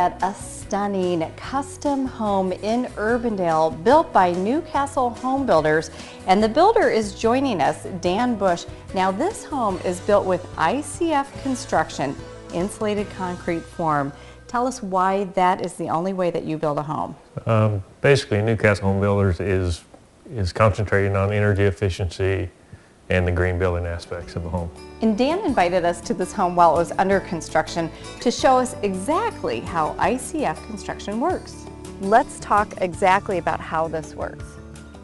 at a stunning custom home in Urbandale built by Newcastle Home Builders, and the builder is joining us, Dan Bush. Now this home is built with ICF construction, insulated concrete form. Tell us why that is the only way that you build a home. Basically, Newcastle Home Builders is concentrating on energy efficiency and the green building aspects of the home. And Dan invited us to this home while it was under construction to show us exactly how ICF construction works. Let's talk exactly about how this works.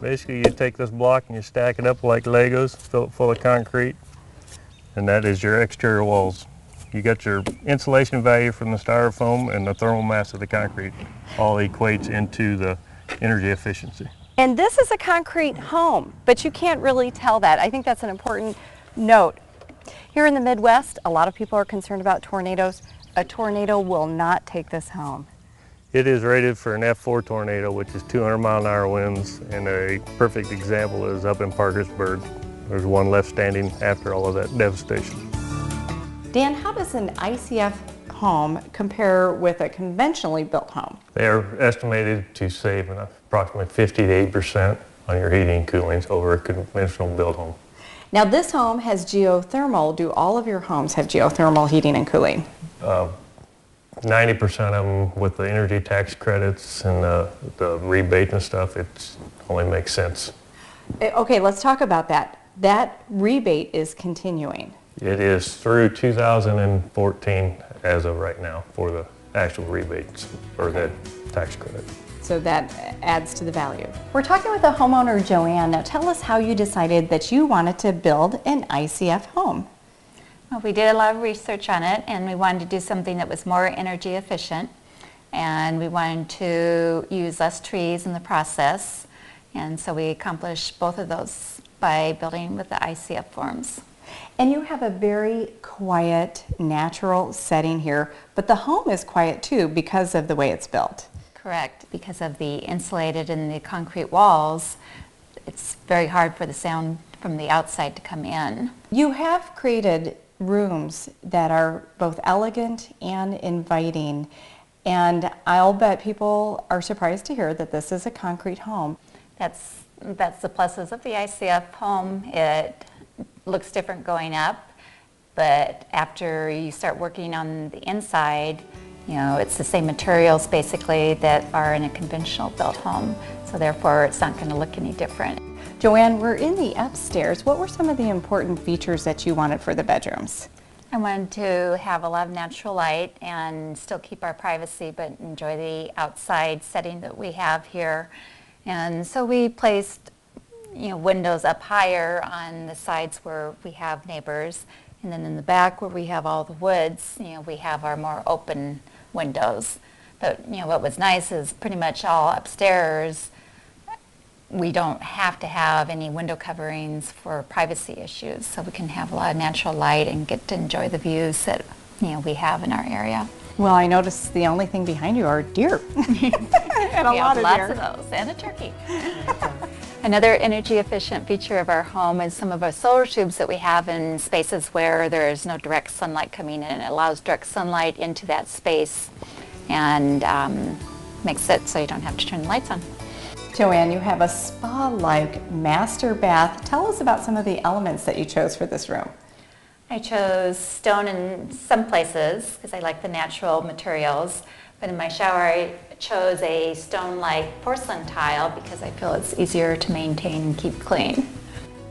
Basically, you take this block and you stack it up like Legos, fill it full of concrete, and that is your exterior walls. You got your insulation value from the styrofoam and the thermal mass of the concrete. All equates into the energy efficiency. And this is a concrete home, but you can't really tell that. I think that's an important note. Here in the Midwest, a lot of people are concerned about tornadoes. A tornado will not take this home. It is rated for an F4 tornado, which is 200-mile-an-hour winds, and a perfect example is up in Parkersburg. There's one left standing after all of that devastation. Dan, how does an ICF home compare with a conventionally built home? They are estimated to save approximately 50 to 80% on your heating and cooling over a conventional built home. Now this home has geothermal. Do all of your homes have geothermal heating and cooling? 90% of them with the energy tax credits and the rebate and stuff, it only makes sense. Okay, let's talk about that. That rebate is continuing. It is through 2014 as of right now for the actual rebates or the tax credit. So that adds to the value. We're talking with the homeowner, Joanne. Now tell us how you decided that you wanted to build an ICF home. Well, we did a lot of research on it, and we wanted to do something that was more energy efficient, and we wanted to use less trees in the process, and so we accomplished both of those by building with the ICF forms. And you have a very quiet, natural setting here, but the home is quiet too because of the way it's built. Correct. Because of the insulated and the concrete walls, it's very hard for the sound from the outside to come in. You have created rooms that are both elegant and inviting, and I'll bet people are surprised to hear that this is a concrete home. That's the pluses of the ICF home. It looks different going up, but after you start working on the inside, you know, it's the same materials basically that are in a conventional built home, so therefore it's not going to look any different. Joanne, we're in the upstairs. What were some of the important features that you wanted for the bedrooms? I wanted to have a lot of natural light and still keep our privacy but enjoy the outside setting that we have here. And so we placed windows up higher on the sides where we have neighbors, and then in the back where we have all the woods, we have our more open windows. But what was nice is pretty much all upstairs we don't have to have any window coverings for privacy issues, so we can have a lot of natural light and get to enjoy the views that we have in our area. Well, I noticed the only thing behind you are deer. And a lot of lots deer. of those, and a turkey. Another energy efficient feature of our home is some of our solar tubes that we have in spaces where there is no direct sunlight coming in. It allows direct sunlight into that space and makes it so you don't have to turn the lights on. Joanne, you have a spa-like master bath. Tell us about some of the elements that you chose for this room. I chose stone in some places because I like the natural materials, but in my shower I chose a stone-like porcelain tile because I feel it's easier to maintain and keep clean.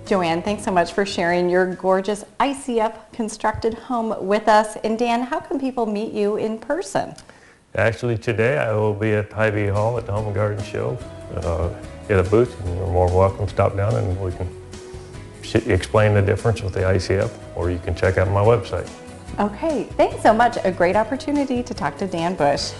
Joanne, thanks so much for sharing your gorgeous ICF constructed home with us. And Dan, how can people meet you in person? Actually, today I will be at Hy-Vee Hall at the Home and Garden Show at a booth, and you're more welcome to stop down and we can explain the difference with the ICF, or you can check out my website. Okay, thanks so much. A great opportunity to talk to Dan Bush.